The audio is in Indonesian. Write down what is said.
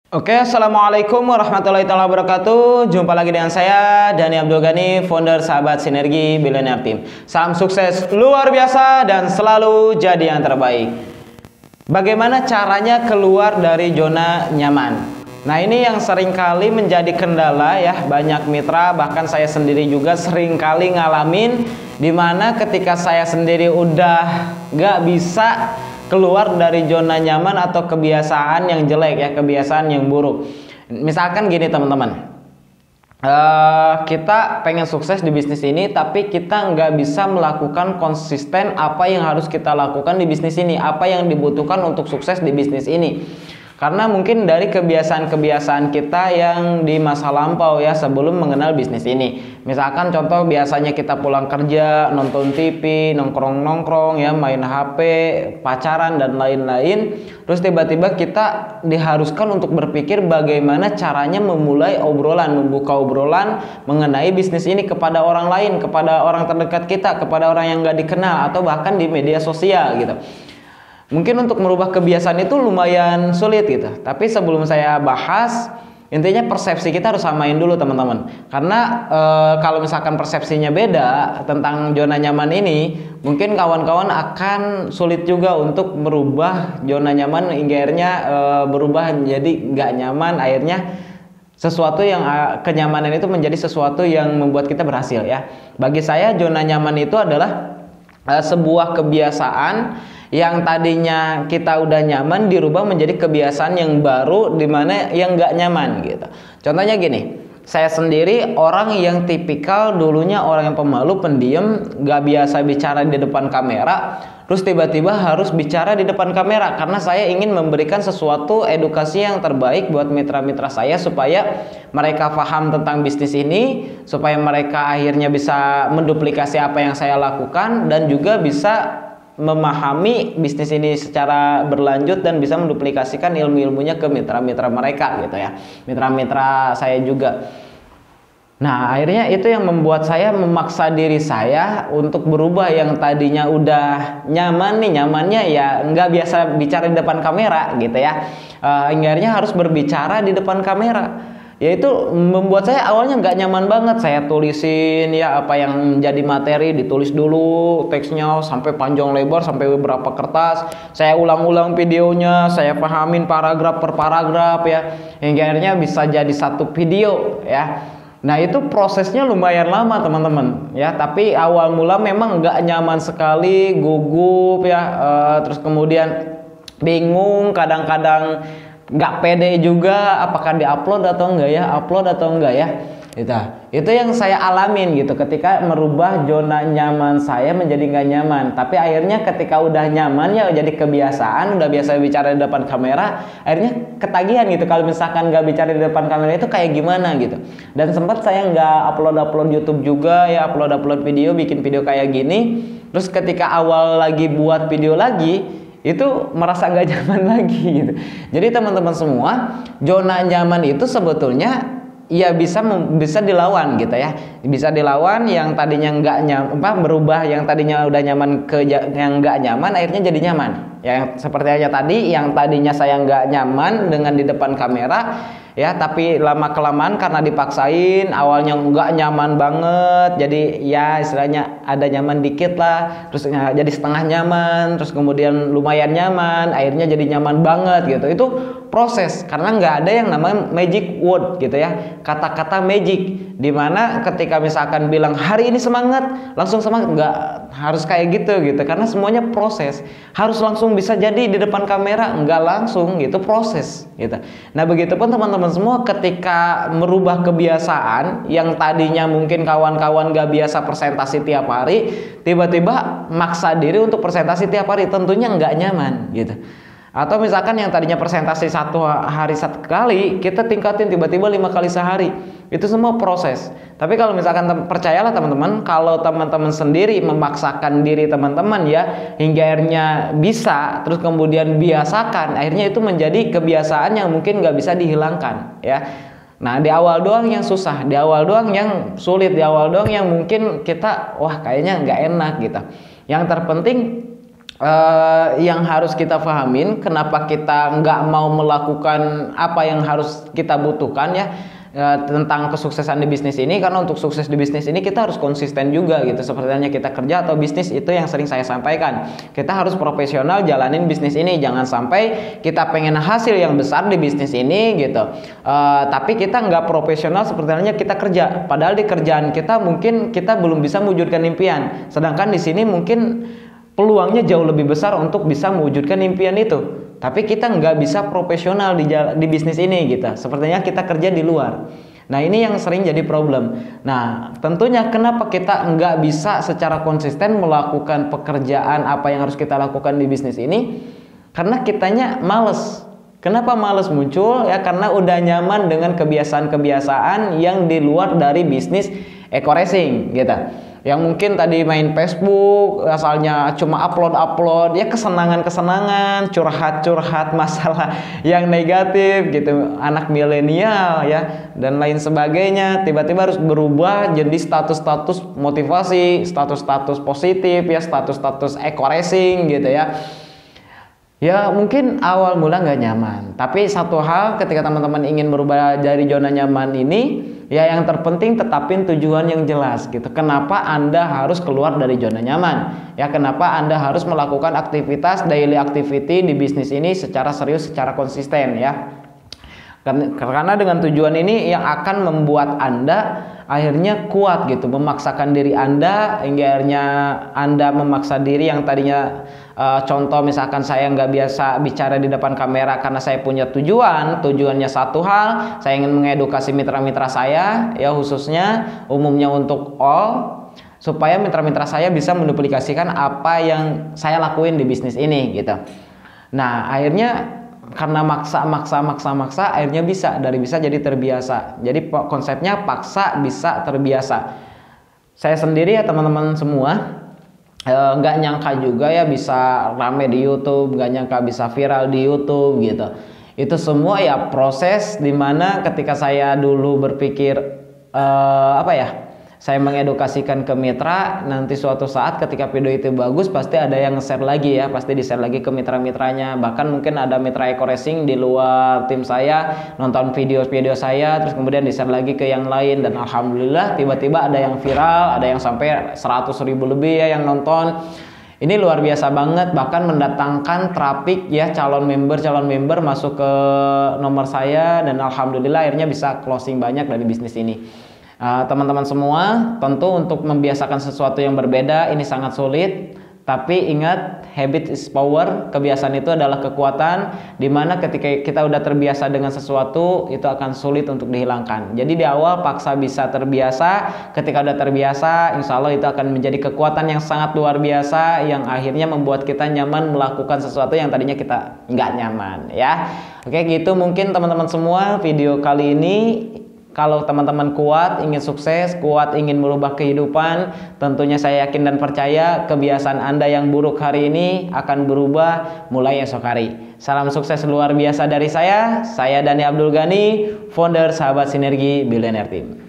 Oke, assalamualaikum warahmatullahi wabarakatuh. Jumpa lagi dengan saya Dani Abdul Ghani, founder Sahabat Sinergi Billionaire Team. Salam sukses luar biasa dan selalu jadi yang terbaik. Bagaimana caranya keluar dari zona nyaman? Nah, ini yang seringkali menjadi kendala ya. Banyak mitra, bahkan saya sendiri juga seringkali ngalamin, dimana ketika saya sendiri udah gak bisa keluar dari zona nyaman atau kebiasaan yang jelek ya, kebiasaan yang buruk. Misalkan gini teman-teman, kita pengen sukses di bisnis ini, tapi kita nggak bisa melakukan konsisten apa yang harus kita lakukan di bisnis ini, apa yang dibutuhkan untuk sukses di bisnis ini. Karena mungkin dari kebiasaan-kebiasaan kita yang di masa lampau ya, sebelum mengenal bisnis ini. Misalkan contoh, biasanya kita pulang kerja, nonton TV, nongkrong-nongkrong ya, main HP, pacaran dan lain-lain. Terus tiba-tiba kita diharuskan untuk berpikir bagaimana caranya memulai obrolan, membuka obrolan mengenai bisnis ini kepada orang lain, kepada orang terdekat kita, kepada orang yang gak dikenal, atau bahkan di media sosial gitu. Mungkin untuk merubah kebiasaan itu lumayan sulit gitu. Tapi sebelum saya bahas, intinya persepsi kita harus samain dulu teman-teman. Karena kalau misalkan persepsinya beda tentang zona nyaman ini, mungkin kawan-kawan akan sulit juga untuk merubah zona nyaman hingga akhirnya berubah menjadi nggak nyaman. Akhirnya sesuatu yang kenyamanan itu menjadi sesuatu yang membuat kita berhasil ya. Bagi saya zona nyaman itu adalah sebuah kebiasaan yang tadinya kita udah nyaman dirubah menjadi kebiasaan yang baru, dimana yang nggak nyaman gitu. Contohnya gini, saya sendiri orang yang tipikal dulunya orang yang pemalu, pendiam, nggak biasa bicara di depan kamera, terus tiba-tiba harus bicara di depan kamera karena saya ingin memberikan sesuatu edukasi yang terbaik buat mitra-mitra saya supaya mereka paham tentang bisnis ini, supaya mereka akhirnya bisa menduplikasi apa yang saya lakukan dan juga bisa memahami bisnis ini secara berlanjut dan bisa menduplikasikan ilmu-ilmunya ke mitra-mitra mereka gitu ya, mitra-mitra saya juga. Nah, akhirnya itu yang membuat saya memaksa diri saya untuk berubah. Yang tadinya udah nyaman nih, nyamannya ya nggak biasa bicara di depan kamera gitu ya, akhirnya harus berbicara di depan kamera. Yaitu membuat saya awalnya nggak nyaman banget. Saya tulisin ya apa yang menjadi materi, ditulis dulu teksnya sampai panjang lebar, sampai beberapa kertas. Saya ulang-ulang videonya, saya pahamin paragraf per paragraf ya, hingga akhirnya bisa jadi satu video ya. Nah, itu prosesnya lumayan lama teman-teman ya, tapi awal mula memang nggak nyaman sekali, gugup ya, terus kemudian bingung, kadang-kadang nggak pede juga, apakah diupload atau enggak ya, upload atau enggak ya. Itu yang saya alamin gitu ketika merubah zona nyaman saya menjadi nggak nyaman. Tapi akhirnya ketika udah nyaman ya jadi kebiasaan, udah biasa bicara di depan kamera, akhirnya ketagihan gitu kalau misalkan nggak bicara di depan kamera itu kayak gimana gitu. Dan sempat saya nggak upload YouTube juga ya, upload video, bikin video kayak gini. Terus ketika awal lagi buat video lagi, itu merasa gak nyaman lagi gitu. Jadi teman-teman semua, zona nyaman itu sebetulnya ya bisa dilawan gitu ya, bisa dilawan. Yang tadinya nggak nyaman, berubah yang tadinya udah nyaman ke yang nggak nyaman, akhirnya jadi nyaman ya. Seperti aja tadi, yang tadinya saya nggak nyaman dengan di depan kamera ya, tapi lama kelamaan karena dipaksain, awalnya nggak nyaman banget, jadi ya istilahnya ada nyaman dikit lah, terus jadi setengah nyaman, terus kemudian lumayan nyaman, akhirnya jadi nyaman banget gitu. Itu proses, karena nggak ada yang namanya magic word gitu ya, kata-kata magic dimana ketika misalkan bilang hari ini semangat langsung semangat, nggak harus kayak gitu karena semuanya proses. Harus langsung bisa jadi di depan kamera, nggak langsung gitu, proses gitu. Nah, begitupun teman-teman semua, ketika merubah kebiasaan yang tadinya mungkin kawan-kawan nggak biasa presentasi tiap hari, tiba-tiba maksa diri untuk presentasi tiap hari, tentunya nggak nyaman gitu. Atau misalkan yang tadinya presentasi satu hari satu kali, kita tingkatin tiba-tiba 5 kali sehari. Itu semua proses. Tapi kalau misalkan percayalah teman-teman, kalau teman-teman sendiri memaksakan diri teman-teman ya, hingga akhirnya bisa, terus kemudian biasakan, akhirnya itu menjadi kebiasaan yang mungkin nggak bisa dihilangkan ya. Nah, di awal doang yang susah, di awal doang yang sulit, di awal doang yang mungkin kita wah kayaknya nggak enak gitu. Yang terpenting yang harus kita pahamin kenapa kita nggak mau melakukan apa yang harus kita butuhkan ya, tentang kesuksesan di bisnis ini. Karena untuk sukses di bisnis ini kita harus konsisten juga gitu, seperti halnya kita kerja atau bisnis. Itu yang sering saya sampaikan, kita harus profesional jalanin bisnis ini. Jangan sampai kita pengen hasil yang besar di bisnis ini gitu, tapi kita nggak profesional seperti halnya kita kerja, padahal di kerjaan kita mungkin kita belum bisa mewujudkan impian, sedangkan di sini mungkin peluangnya jauh lebih besar untuk bisa mewujudkan impian itu. Tapi kita nggak bisa profesional di bisnis ini gitu. Sepertinya kita kerja di luar. Nah, ini yang sering jadi problem. Nah, tentunya kenapa kita nggak bisa secara konsisten melakukan pekerjaan apa yang harus kita lakukan di bisnis ini? Karena kitanya males. Kenapa males muncul? Ya karena udah nyaman dengan kebiasaan-kebiasaan yang di luar dari bisnis eco racing gitu. Yang mungkin tadi main Facebook, asalnya cuma upload ya, kesenangan-kesenangan, curhat-curhat masalah yang negatif gitu, anak milenial ya dan lain sebagainya, tiba-tiba harus berubah jadi status-status motivasi, status-status positif ya, status-status eco racing gitu ya. Ya mungkin awal mula nggak nyaman, tapi satu hal, ketika teman-teman ingin berubah dari zona nyaman ini, ya yang terpenting tetapin tujuan yang jelas gitu. Kenapa Anda harus keluar dari zona nyaman? Ya kenapa Anda harus melakukan aktivitas daily activity di bisnis ini secara serius, secara konsisten ya. Karena dengan tujuan ini yang akan membuat Anda akhirnya kuat gitu, memaksakan diri Anda hingga akhirnya Anda memaksa diri yang tadinya contoh misalkan saya nggak biasa bicara di depan kamera karena saya punya tujuannya satu hal, saya ingin mengedukasi mitra-mitra saya ya, khususnya umumnya untuk all, supaya mitra-mitra saya bisa menduplikasikan apa yang saya lakuin di bisnis ini gitu. Nah akhirnya karena maksa akhirnya dari bisa jadi terbiasa. Jadi konsepnya paksa bisa terbiasa. Saya sendiri ya teman-teman semua nggak nyangka juga ya bisa rame di YouTube, nggak nyangka bisa viral di YouTube gitu. Itu semua ya proses dimana ketika saya dulu berpikir saya mengedukasikan ke mitra, nanti suatu saat ketika video itu bagus pasti ada yang nge-share lagi ya, pasti di-share lagi ke mitra-mitranya. Bahkan mungkin ada mitra eco racing di luar tim saya nonton video-video saya, terus kemudian di-share lagi ke yang lain, dan alhamdulillah tiba-tiba ada yang viral, ada yang sampai 100.000 lebih ya yang nonton. Ini luar biasa banget, bahkan mendatangkan traffic ya, calon member masuk ke nomor saya, dan alhamdulillah akhirnya bisa closing banyak dari bisnis ini. Teman-teman semua, tentu untuk membiasakan sesuatu yang berbeda ini sangat sulit, tapi ingat, habit is power. Kebiasaan itu adalah kekuatan, dimana ketika kita udah terbiasa dengan sesuatu itu akan sulit untuk dihilangkan. Jadi di awal paksa bisa terbiasa, ketika udah terbiasa insya Allah itu akan menjadi kekuatan yang sangat luar biasa, yang akhirnya membuat kita nyaman melakukan sesuatu yang tadinya kita nggak nyaman ya. Oke, gitu mungkin teman-teman semua video kali ini. Kalau teman-teman kuat, ingin sukses, kuat ingin merubah kehidupan, tentunya saya yakin dan percaya kebiasaan Anda yang buruk hari ini akan berubah mulai esok hari. Salam sukses luar biasa dari saya Dani Abdul Ghani, founder Sahabat Sinergi Billionaire Team.